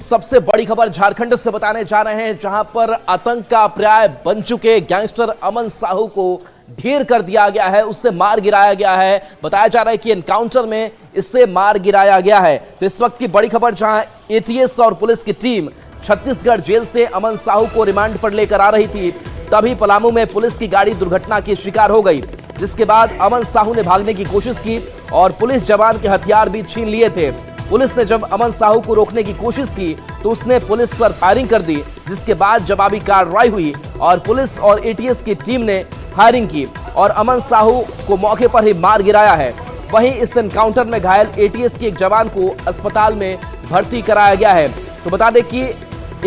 सबसे बड़ी खबर झारखंड से बताने जा रहे हैं, जहां पर आतंक का पर्याय बन चुके गैंगस्टर अमन साहू को ढेर कर दिया गया है, उससे मार गिराया गया है। बताया जा रहा है कि एनकाउंटर में इससे मार गिराया गया है। तो इस वक्त की बड़ी खबर, जहां एटीएस और पुलिस की टीम छत्तीसगढ़ जेल से अमन साहू को रिमांड पर लेकर आ रही थी, तभी पलामू में पुलिस की गाड़ी दुर्घटना की शिकार हो गई, जिसके बाद अमन साहू ने भागने की कोशिश की और पुलिस जवान के हथियार भी छीन लिए थे। पुलिस ने जब अमन साहू को रोकने की कोशिश की तो उसने पुलिस पर फायरिंग कर दी, जिसके बाद जवाबी कार्रवाई हुई और पुलिस और एटीएस की टीम ने फायरिंग की और अमन साहू को मौके पर ही मार गिराया है। वहीं इस एनकाउंटर में घायल एटीएस के एक जवान को अस्पताल में भर्ती कराया गया है। तो बता दें कि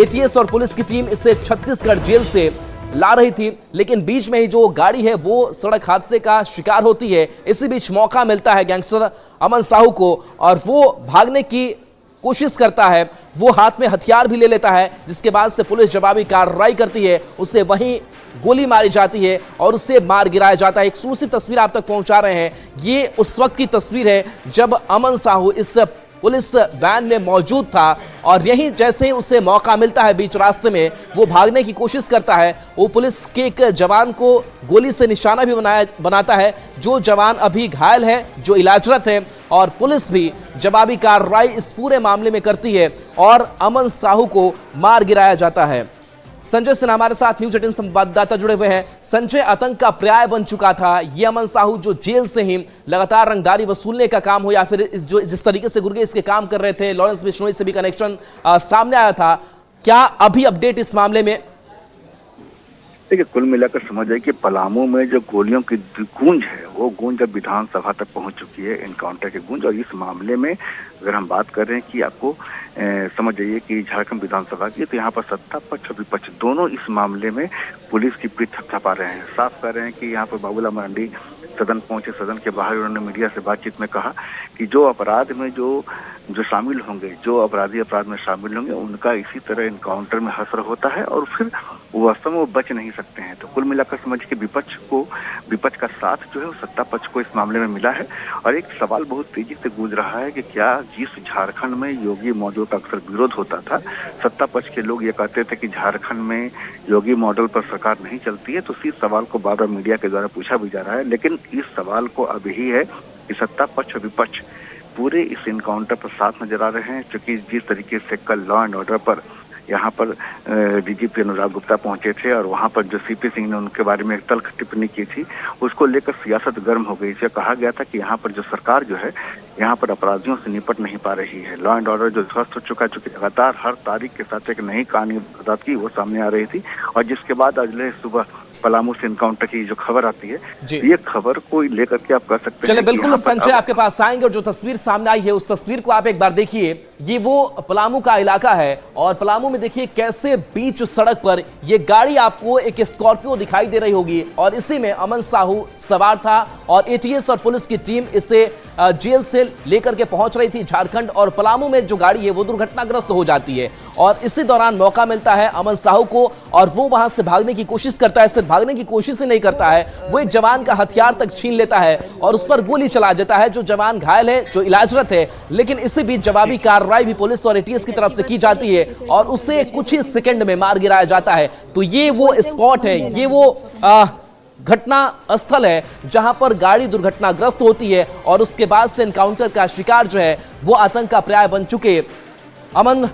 एटीएस और पुलिस की टीम इसे छत्तीसगढ़ जेल से ला रही थी, लेकिन बीच में ही जो गाड़ी है वो सड़क हादसे का शिकार होती है। इसी बीच मौका मिलता है गैंगस्टर अमन साहू को और वो भागने की कोशिश करता है। वो हाथ में हथियार भी ले लेता है, जिसके बाद से पुलिस जवाबी कार्रवाई करती है, उसे वहीं गोली मारी जाती है और उससे मार गिराया जाता है। एक्सक्लूसिव तस्वीर आप तक पहुंचा रहे हैं। ये उस वक्त की तस्वीर है जब अमन साहू इस पुलिस वैन में मौजूद था और यहीं जैसे ही उसे मौका मिलता है बीच रास्ते में वो भागने की कोशिश करता है। वो पुलिस के एक जवान को गोली से निशाना भी बनाता है, जो जवान अभी घायल है, जो इलाजरत है, और पुलिस भी जवाबी कार्रवाई इस पूरे मामले में करती है और अमन साहू को मार गिराया जाता है। संजय सिन्हा हमारे साथ न्यूज 18 संवाददाता जुड़े हुए हैं। संजय, आतंक का पर्याय बन चुका था ये अमन साहू, जो जेल से ही लगातार रंगदारी वसूलने का काम हो या फिर जिस तरीके से गुर्गे इसके काम कर रहे थे, लॉरेंस बिश्नोई से भी कनेक्शन सामने आया था। क्या अभी अपडेट इस मामले में? देखिए, कुल मिलाकर समझ जाए कि पलामू में जो गोलियों की गूंज है वो गूंज अब विधानसभा तक पहुंच चुकी है, एनकाउंटर की गूंज। और इस मामले में अगर हम बात कर रहे हैं कि आपको समझ जाइए कि झारखंड विधानसभा की, तो यहाँ पर सत्ता पक्ष और विपक्ष दोनों इस मामले में पुलिस की पीठ थपथपा रहे हैं। साफ कर रहे हैं कि यहाँ पर बाबूलाल मरांडी सदन पहुंचे। सदन के बाहर उन्होंने मीडिया से बातचीत में कहा कि जो अपराध में जो शामिल होंगे, जो अपराधी अपराध में शामिल होंगे, उनका इसी तरह इनकाउंटर में हश्र होता है और फिर वास्तव में वो बच नहीं सकते हैं। तो कुल मिलाकर समझिए कि विपक्ष का साथ जो है वो सत्ता पक्ष को इस मामले में मिला है। और एक सवाल बहुत तेजी से गूंज रहा है कि क्या जिस झारखंड में योगी मॉडल का अक्सर विरोध होता था, सत्ता पक्ष के लोग ये कहते थे कि झारखंड में योगी मॉडल पर सरकार नहीं चलती है, तो इसी सवाल को बार बार मीडिया के द्वारा पूछा भी जा रहा है। लेकिन इस सवाल को अभी ही है कि सत्ता पक्ष और विपक्ष पूरे इस इनकाउंटर पर साथ नजर आ रहे हैं। क्योंकि जिस तरीके से कल लॉ एंड ऑर्डर पर यहाँ पर डीजीपी अनुराग गुप्ता पहुंचे थे और वहाँ पर जो सीपी सिंह ने उनके बारे में एक तल्ख टिप्पणी की थी, उसको लेकर सियासत गर्म हो गई। इसे कहा गया था कि यहाँ पर जो सरकार जो है यहाँ पर अपराधियों से निपट नहीं पा रही है। लॉ एंड ऑर्डर जो ध्वस्त हो चुका है, चूंकि लगातार हर तारीख के साथ एक नई कहानी की वो सामने आ रही थी। और जिसके बाद अगले सुबह पलामू से एनकाउंटर की जो खबर आती है, ये खबर को लेकर के आप कह सकते हैं। चलिए, बिल्कुल संजय आपके पास आएंगे और जो तस्वीर सामने आई है उस तस्वीर को आप एक बार देखिए। ये वो पलामू का इलाका है और पलामू में देखिए कैसे बीच सड़क पर ये गाड़ी आपको एक स्कॉर्पियो दिखाई दे रही होगी और इसी में अमन साहू सवार था और एटीएस और पुलिस की टीम इसे जेल से लेकर के पहुंच रही थी झारखंड। और पलामू में जो गाड़ी है वो दुर्घटनाग्रस्त हो जाती है और इसी दौरान मौका मिलता है अमन साहू को और वो वहां से भागने की कोशिश करता है। सिर्फ भागने की कोशिश ही नहीं करता है, वो एक जवान का हथियार तक छीन लेता है और उस पर गोली चला देता है। जो जवान घायल है, जो इलाजरत है, लेकिन इसी बीच जवाबी कार्रवाई भी पुलिस और एटीएस की तरफ से की जाती है और उससे कुछ ही सेकंड में मार गिराया जाता है। तो ये वो स्पॉट है, ये वो घटना स्थल है जहां पर गाड़ी दुर्घटनाग्रस्त होती है और उसके बाद से एनकाउंटर का शिकार जो है वो आतंक का पर्याय बन चुके अमन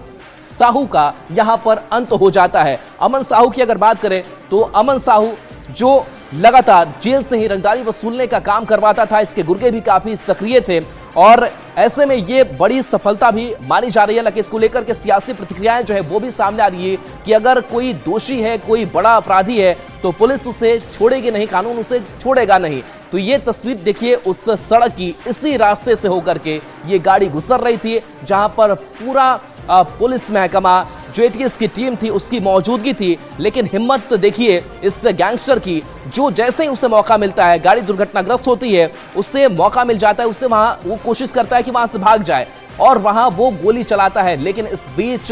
साहू का यहां पर अंत हो जाता है। अमन साहू की अगर बात करें तो अमन साहू जो लगातार जेल से ही रंगदारी वसूलने का काम करवाता था, इसके गुर्गे भी काफी सक्रिय थे और ऐसे में ये बड़ी सफलता भी मानी जा रही है। लेकिन इसको लेकर के सियासी प्रतिक्रियाएं जो है वो भी सामने आ रही है कि अगर कोई दोषी है, कोई बड़ा अपराधी है, तो पुलिस उसे छोड़ेगी नहीं, कानून उसे छोड़ेगा नहीं। तो ये तस्वीर देखिए उस सड़क की, इसी रास्ते से होकर के ये गाड़ी गुजर रही थी जहां पर पूरा पुलिस महकमा, जो एटीएस की टीम थी, उसकी मौजूदगी थी। लेकिन हिम्मत देखिए इस गैंगस्टर की, जो जैसे ही उसे मौका मिलता है, गाड़ी दुर्घटनाग्रस्त होती है, उससे मौका मिल जाता है, उससे वहां वो कोशिश करता है कि वहां से भाग जाए और वहां वो गोली चलाता है। लेकिन इस बीच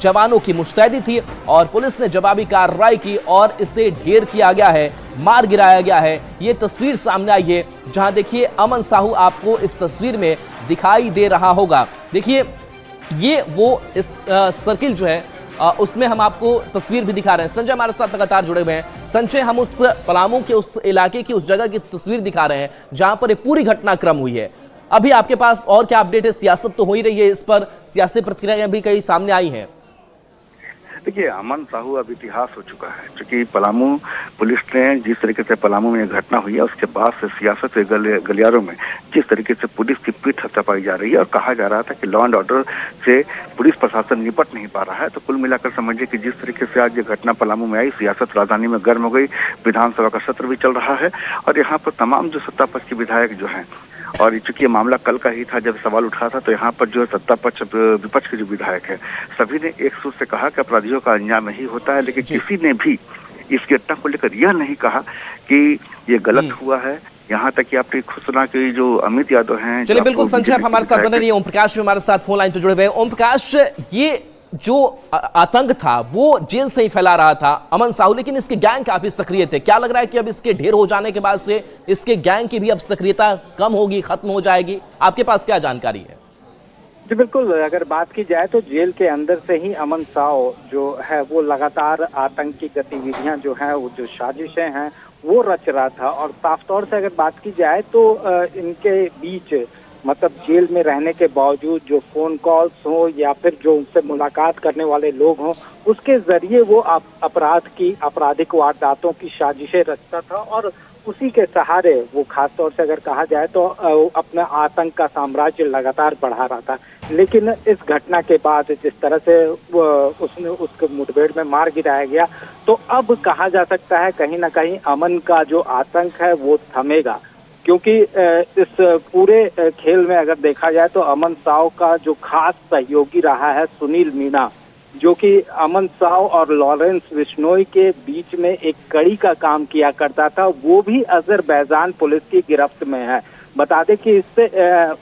जवानों की मुस्तैदी थी और पुलिस ने जवाबी कार्रवाई की और इसे ढेर किया गया है, मार गिराया गया है। ये तस्वीर सामने आई है जहां देखिए अमन साहू आपको इस तस्वीर में दिखाई दे रहा होगा। देखिए ये वो इस सर्किल जो है उसमें हम आपको तस्वीर भी दिखा रहे हैं। संजय हमारे साथ लगातार जुड़े हुए हैं। संजय, हम उस पलामू के उस इलाके की, उस जगह की तस्वीर दिखा रहे हैं जहां पर ये पूरी घटनाक्रम हुई है। अभी आपके पास और क्या अपडेट है? सियासत तो हो ही रही है, इस पर सियासी प्रतिक्रियाएं भी कई सामने आई हैं। देखिए, अमन साहू अब इतिहास हो चुका है, क्योंकि पलामू पुलिस ने जिस तरीके से पलामू में घटना हुई है उसके बाद से सियासत के गलियारों में जिस तरीके से पुलिस की पीठ थपथपाई जा रही है और कहा जा रहा था कि लॉ एंड ऑर्डर से पुलिस प्रशासन निपट नहीं पा रहा है, तो कुल मिलाकर समझिए कि जिस तरीके से आज ये घटना पलामू में आई, सियासत राजधानी में गर्म हो गई। विधानसभा का सत्र भी चल रहा है और यहाँ पर तमाम जो सत्ता पक्ष के विधायक जो हैं, और चूंकि ये मामला कल का ही था जब सवाल उठा था, तो यहाँ पर जो है सत्ता पक्ष विपक्ष के जो विधायक है सभी ने एक सूर से कहा कि अपराधियों का अंजाम नहीं होता है, लेकिन किसी ने भी इस घटना को लेकर यह नहीं कहा कि ये गलत हुआ है। यहाँ तक कि आपने खुसना के जो अमित यादव हैं, चलिए बिल्कुल संजय, आप हमारे साथ बने रहिए। ओम प्रकाश भी हमारे साथ फोन लाइन पर जुड़े हुए हैं। ओम प्रकाश, ये जो आतंक था वो जेल से ही फैला रहा था अमन साहू, लेकिन इसके गैंग काफी सक्रिय थे। क्या लग रहा है कि अब इसके ढेर हो जाने के बाद से इसके गैंग की भी अब सक्रियता कम होगी, खत्म हो जाएगी? आपके पास क्या जानकारी है? जी बिल्कुल, अगर बात की जाए तो जेल के अंदर से ही अमन साहू जो है वो लगातार आतंकी गतिविधियां जो हैं, वो जो साजिशें हैं वो रच रहा था। और साफ तौर से अगर बात की जाए तो इनके बीच मतलब जेल में रहने के बावजूद जो फोन कॉल्स हो या फिर जो उनसे मुलाकात करने वाले लोग हों, उसके जरिए वो आपराधिक वारदातों की साजिशें रचता था और उसी के सहारे वो खासतौर से अगर कहा जाए तो अपना आतंक का साम्राज्य लगातार बढ़ा रहा था। लेकिन इस घटना के बाद जिस तरह से उसने उसके मुठभेड़ में मार गिराया गया, तो अब कहा जा सकता है कहीं ना कहीं अमन का जो आतंक है वो थमेगा, क्योंकि इस पूरे खेल में अगर देखा जाए तो अमन साहू का जो खास सहयोगी रहा है सुनील मीणा, जो कि अमन साहू और लॉरेंस बिश्नोई के बीच में एक कड़ी का काम किया करता था, वो भी अजरबैजान पुलिस की गिरफ्त में है। बता दें कि इससे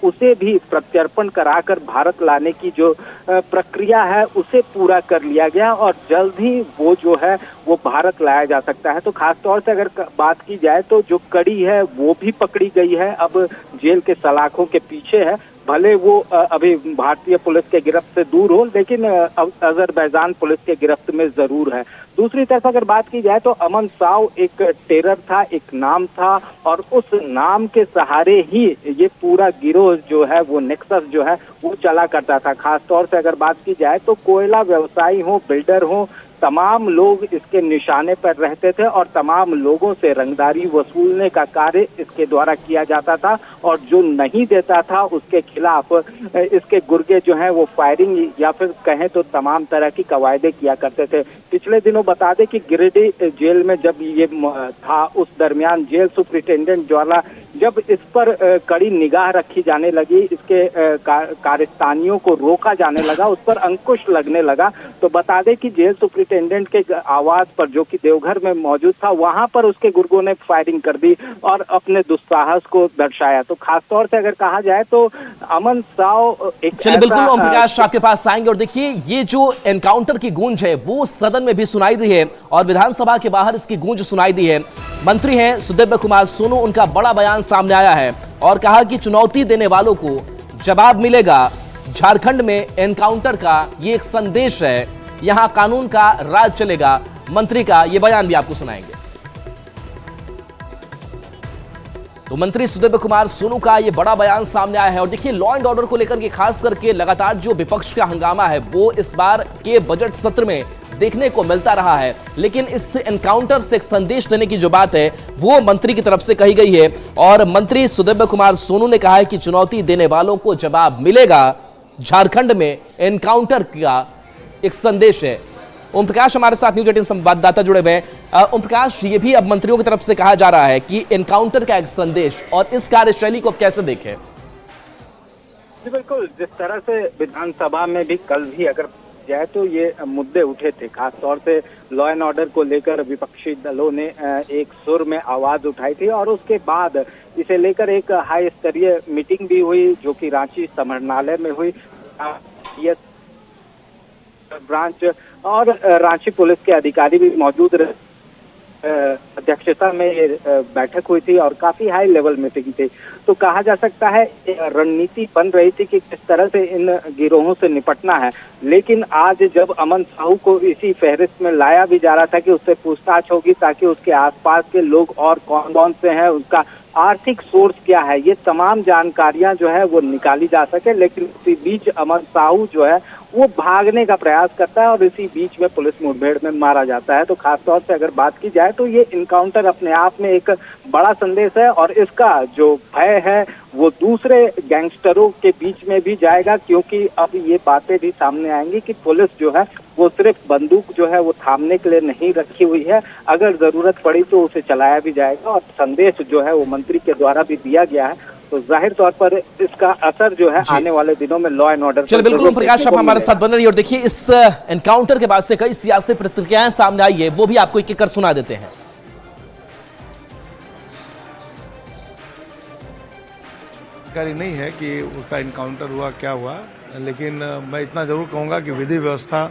उसे भी प्रत्यर्पण कराकर भारत लाने की जो प्रक्रिया है उसे पूरा कर लिया गया और जल्द ही वो जो है वो भारत लाया जा सकता है। तो खास तौर से अगर बात की जाए तो जो कड़ी है वो भी पकड़ी गई है, अब जेल के सलाखों के पीछे है। भले वो अभी भारतीय पुलिस के गिरफ्त से दूर हो, लेकिन अजरबैजान पुलिस के गिरफ्त में जरूर है। दूसरी तरफ अगर बात की जाए तो अमन साहू एक टेरर था, एक नाम था, और उस नाम के सहारे ही ये पूरा गिरोह जो है वो नेक्सस जो है वो चला करता था। खास तौर से अगर बात की जाए तो कोयला व्यवसायी हो, बिल्डर हो, तमाम लोग इसके निशाने पर रहते थे और तमाम लोगों से रंगदारी वसूलने का कार्य इसके द्वारा किया जाता था और जो नहीं देता था उसके खिलाफ इसके गुर्गे जो हैं वो फायरिंग या फिर कहें तो तमाम तरह की कवायदे किया करते थे। पिछले दिनों बता दें कि गिरिडीह जेल में जब ये था, उस दरमियान जेल सुपरिटेंडेंट द्वारा जब इस पर कड़ी निगाह रखी जाने लगी, इसके कारस्तानियों को रोका जाने लगा, उस पर अंकुश लगने लगा, तो बता दें कि जेल सुपरिटेंडेंट के आवाज पर जो कि देवघर में मौजूद था, वहां पर उसके गुर्गों ने फायरिंग कर दी और अपने दुस्साहस को दर्शाया। तो खास तौर से अगर कहा जाए तो अमन साहू एक चलिए बिल्कुल ओम प्रकाश आपके पास आएंगे। और देखिए ये जो एनकाउंटर की गूंज है वो सदन में भी सुनाई दी है और विधानसभा के बाहर इसकी गूंज सुनाई दी है। मंत्री हैं सुदिव्य कुमार सोनू, उनका बड़ा बयान सामने आया है और कहा कि चुनौती देने वालों को जवाब मिलेगा। झारखंड में एनकाउंटर का ये एक संदेश है, यहां कानून का राज चलेगा। मंत्री का ये बयान भी आपको सुनाएंगे। तो मंत्री सुदिव्य कुमार सोनू का ये बड़ा बयान सामने आया है और देखिए लॉ एंड ऑर्डर को लेकर के खास करके लगातार जो विपक्ष का हंगामा है वो इस बार के बजट सत्र में देखने को मिलता रहा है, लेकिन इस एनकाउंटर से एक संदेश देने की जो बात है वो मंत्री की तरफ से कही गई है और मंत्री सुदिव्य कुमार सोनू ने कहा है कि चुनौती देने वालों को जवाब मिलेगा। झारखंड में एनकाउंटर का एक संदेश है। ओम प्रकाश हमारे साथ न्यूज 18 संवाददाता जुड़े हुए हैं। ओम प्रकाश, ये भी अब मंत्रियों की तरफ से कहा जा रहा है कि एनकाउंटर का एक संदेश, और इस कार्यशैली को अब कैसे देखें? बिल्कुल, जिस तरह से विधानसभा में भी कल भी अगर जाए तो ये मुद्दे उठे थे, खास तौर से लॉ एंड ऑर्डर को लेकर विपक्षी दलों ने एक सुर में आवाज उठाई थी और उसके बाद इसे लेकर एक हाई स्तरीय मीटिंग भी हुई जो कि रांची समाहरणालय में हुई। ब्रांच और रांची पुलिस के अधिकारी भी मौजूद रहे। अध्यक्षता में ये बैठक हुई थी और काफी हाई लेवल मीटिंग थी। तो कहा जा सकता है रणनीति बन रही थी कि किस तरह से इन गिरोहों से निपटना है। लेकिन आज जब अमन साहू को इसी फहरिस्त में लाया भी जा रहा था कि उससे पूछताछ होगी ताकि उसके आसपास के लोग और कौन कौन से हैं, उसका आर्थिक सोर्स क्या है, ये तमाम जानकारियां जो है वो निकाली जा सके। लेकिन इसी बीच अमन साहू जो है वो भागने का प्रयास करता है और इसी बीच में पुलिस मुठभेड़ में मारा जाता है। तो खासतौर से अगर बात की जाए तो ये इनकाउंटर अपने आप में एक बड़ा संदेश है और इसका जो भय है वो दूसरे गैंगस्टरों के बीच में भी जाएगा, क्योंकि अब ये बातें भी सामने आएंगी कि पुलिस जो है वो सिर्फ बंदूक जो है वो थामने के लिए नहीं रखी हुई है, अगर जरूरत पड़ी तो उसे चलाया भी जाएगा। और संदेश जो है वो मंत्री के द्वारा भी दिया गया है, तो जाहिर तौर पर इसका असर जो है आने वाले दिनों में लॉ एंड ऑर्डर। चलिए बिल्कुल ओम प्रकाश, आप हमारे साथ बने रहिए और देखिए इस एनकाउंटर के बाद से कई सियासी प्रतिक्रियाएं सामने आई है, वो भी आपको एक एक कर सुना देते हैं। जानकारी नहीं है कि उसका इनकाउंटर हुआ क्या हुआ, लेकिन मैं इतना जरूर कहूंगा कि विधि व्यवस्था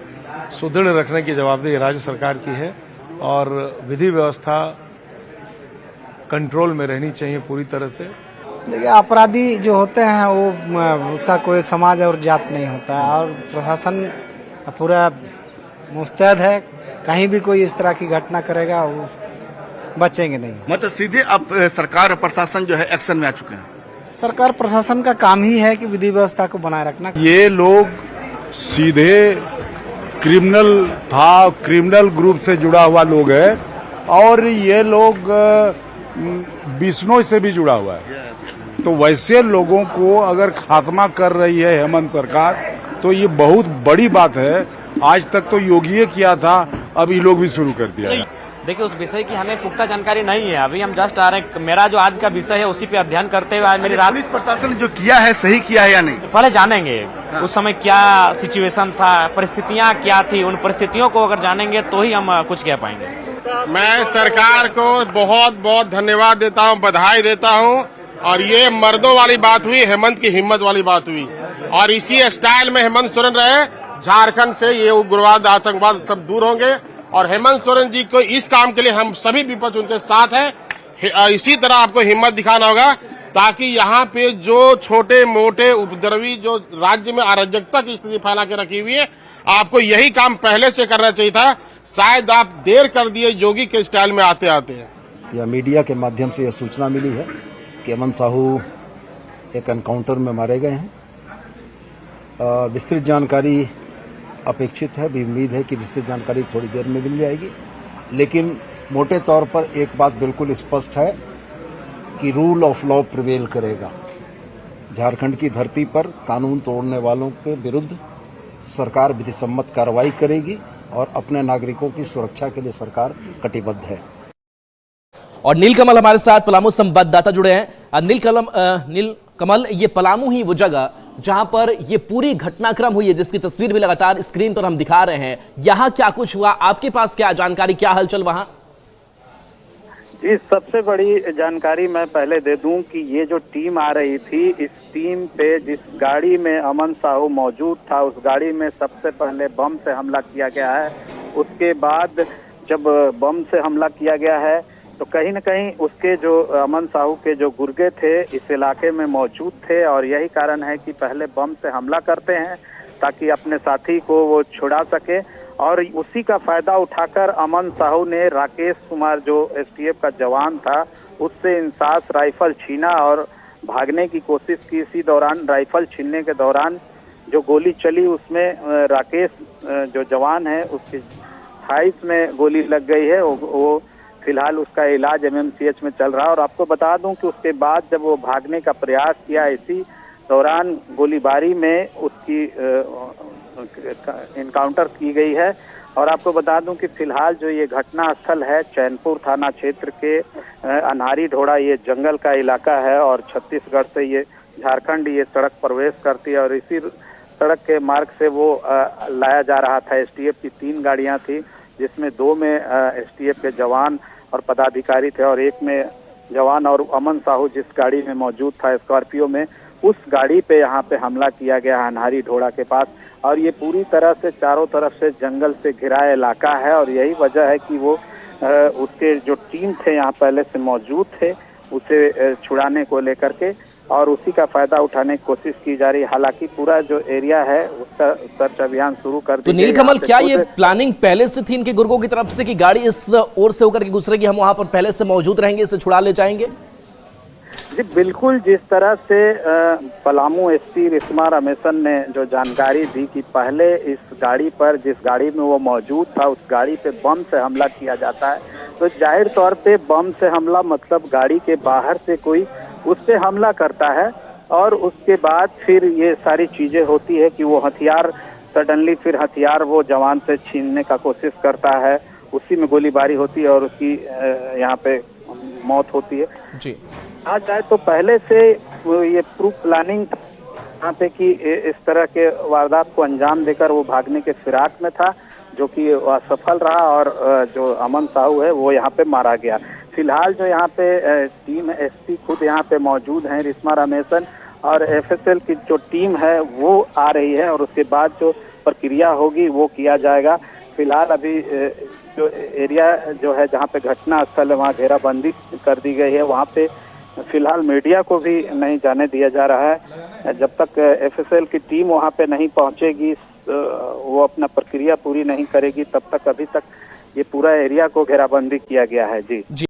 सुदृढ़ रखने की जवाबदेही राज्य सरकार की है और विधि व्यवस्था कंट्रोल में रहनी चाहिए पूरी तरह से। देखिए, अपराधी जो होते हैं वो उसका कोई समाज और जात नहीं होता है और प्रशासन पूरा मुस्तैद है, कहीं भी कोई इस तरह की घटना करेगा वो बचेंगे नहीं। मतलब सीधे अब सरकार और प्रशासन जो है एक्शन में आ चुके हैं। सरकार प्रशासन का काम ही है कि विधि व्यवस्था को बनाए रखना। ये लोग सीधे क्रिमिनल ग्रुप से जुड़ा हुआ लोग है और ये लोग बिश्नोई से भी जुड़ा हुआ है। तो वैसे लोगों को अगर खात्मा कर रही है हेमंत सरकार तो ये बहुत बड़ी बात है। आज तक तो योगी किया था, अब ये लोग भी शुरू कर दिया है। देखिए, उस विषय की हमें पुख्ता जानकारी नहीं है, अभी हम जस्ट आ रहे हैं। मेरा जो आज का विषय है उसी पे अध्ययन करते हुए आज मेरी रात। पुलिस प्रशासन जो किया है सही किया है या नहीं, पहले जानेंगे उस समय क्या सिचुएशन था, परिस्थितियां क्या थी, उन परिस्थितियों को अगर जानेंगे तो ही हम कुछ कह पाएंगे। मैं सरकार को बहुत बहुत धन्यवाद देता हूं, बधाई देता हूं। और ये मर्दों वाली बात हुई, हेमंत की हिम्मत वाली बात हुई और इसी स्टाइल में हेमंत सोरेन रहे, झारखंड से ये उग्रवाद आतंकवाद सब दूर होंगे। और हेमंत सोरेन जी को इस काम के लिए हम सभी विपक्ष उनके साथ हैं। इसी तरह आपको हिम्मत दिखाना होगा ताकि यहाँ पे जो छोटे मोटे उपद्रवी जो राज्य में अराजकता की स्थिति फैला के रखी हुई है, आपको यही काम पहले से करना चाहिए था। शायद आप देर कर दिए योगी के स्टाइल में आते आते। या मीडिया के माध्यम से यह सूचना मिली है कि अमन साहू एक एनकाउंटर में मारे गए हैं। विस्तृत जानकारी अपेक्षित है, भी उम्मीद है कि विस्तृत जानकारी थोड़ी देर में मिल जाएगी। लेकिन मोटे तौर पर एक बात बिल्कुल स्पष्ट है कि रूल ऑफ लॉ प्रिवेल करेगा। झारखंड की धरती पर कानून तोड़ने वालों के विरुद्ध सरकार विधिसम्मत कार्रवाई करेगी और अपने नागरिकों की सुरक्षा के लिए सरकार कटिबद्ध है। और नीलकमल हमारे साथ पलामू संवाददाता जुड़े हैं। नीलकमल, ये पलामू ही वो जगह जहां पर ये पूरी घटनाक्रम हुई है, जिसकी तस्वीर भी लगातार स्क्रीन पर हम दिखा रहे हैं। यहाँ क्या कुछ हुआ, आपके पास क्या जानकारी, क्या हलचल वहां? जी, सबसे बड़ी जानकारी मैं पहले दे दूं कि ये जो टीम आ रही थी, इस टीम पे जिस गाड़ी में अमन साहू मौजूद था, उस गाड़ी में सबसे पहले बम से हमला किया गया है। उसके बाद जब बम से हमला किया गया है तो कहीं न कहीं उसके जो अमन साहू के जो गुर्गे थे इस इलाके में मौजूद थे और यही कारण है कि पहले बम से हमला करते हैं ताकि अपने साथी को वो छुड़ा सके। और उसी का फायदा उठाकर अमन साहू ने राकेश कुमार जो एसटीएफ का जवान था उससे इंसास राइफल छीना और भागने की कोशिश की। इसी दौरान राइफल छीनने के दौरान जो गोली चली उसमें राकेश जो जवान है उसके थाइस में गोली लग गई है। वो फिलहाल उसका इलाज एमएमसीएच में चल रहा है। और आपको बता दूं कि उसके बाद जब वो भागने का प्रयास किया, इसी दौरान गोलीबारी में उसकी इनकाउंटर की गई है। और आपको बता दूं कि फिलहाल जो ये घटना स्थल है चैनपुर थाना क्षेत्र के अनहारी ढोड़ा, ये जंगल का इलाका है और छत्तीसगढ़ से ये झारखंड ये सड़क प्रवेश करती है और इसी सड़क के मार्ग से वो लाया जा रहा था। एसटीएफ की 3 गाड़ियां थी जिसमें 2 में एसटीएफ के जवान और पदाधिकारी थे और एक में जवान और अमन साहू जिस गाड़ी में मौजूद था स्कॉर्पियो में, उस गाड़ी पे यहाँ पे हमला किया गया अनहारी ढोड़ा के पास। और ये पूरी तरह से चारों तरफ से जंगल से घिरा इलाका है और यही वजह है कि वो उसके जो टीम थे यहाँ पहले से मौजूद थे उसे छुड़ाने को लेकर के, और उसी का फायदा उठाने की कोशिश की जा रही है। हालांकि पूरा जो एरिया है उसका सर्च अभियान शुरू कर तो दिया। नीलकमल, क्या ये प्लानिंग पहले से थी इनके गुर्गों की तरफ से कि गाड़ी इस ओर से होकर के गुजरेगी, हम वहां पर पहले से मौजूद रहेंगे, इसे छुड़ा ले जाएंगे? जी बिल्कुल, जिस तरह से पलामू एसपी रिस्मा रमेशन ने जो जानकारी दी कि पहले इस गाड़ी पर, जिस गाड़ी में वो मौजूद था, उस गाड़ी पे बम से हमला किया जाता है, तो जाहिर तौर पे बम से हमला मतलब गाड़ी के बाहर से कोई उस पे हमला करता है, और उसके बाद फिर ये सारी चीजें होती है कि वो हथियार सडनली फिर हथियार वो जवान से छीनने का कोशिश करता है, उसी में गोलीबारी होती है और उसकी यहाँ पे मौत होती है जी। आ जाए तो पहले से ये प्रूफ प्लानिंग यहाँ पे कि इस तरह के वारदात को अंजाम देकर वो भागने के फिराक में था, जो कि असफल रहा, और जो अमन साहू है वो यहाँ पे मारा गया। फिलहाल जो यहाँ पे टीम एसपी खुद यहाँ पे मौजूद हैं, रिस्मा रमेशन, और एफएसएल की जो टीम है वो आ रही है, और उसके बाद जो प्रक्रिया होगी वो किया जाएगा। फिलहाल अभी जो एरिया जो है जहाँ पे घटना स्थल है वहाँ घेराबंदी कर दी गई है, वहाँ पे फिलहाल मीडिया को भी नहीं जाने दिया जा रहा है। जब तक एफएसएल की टीम वहाँ पे नहीं पहुँचेगी, वो अपना प्रक्रिया पूरी नहीं करेगी, तब तक अभी तक ये पूरा एरिया को घेराबंदी किया गया है। जी।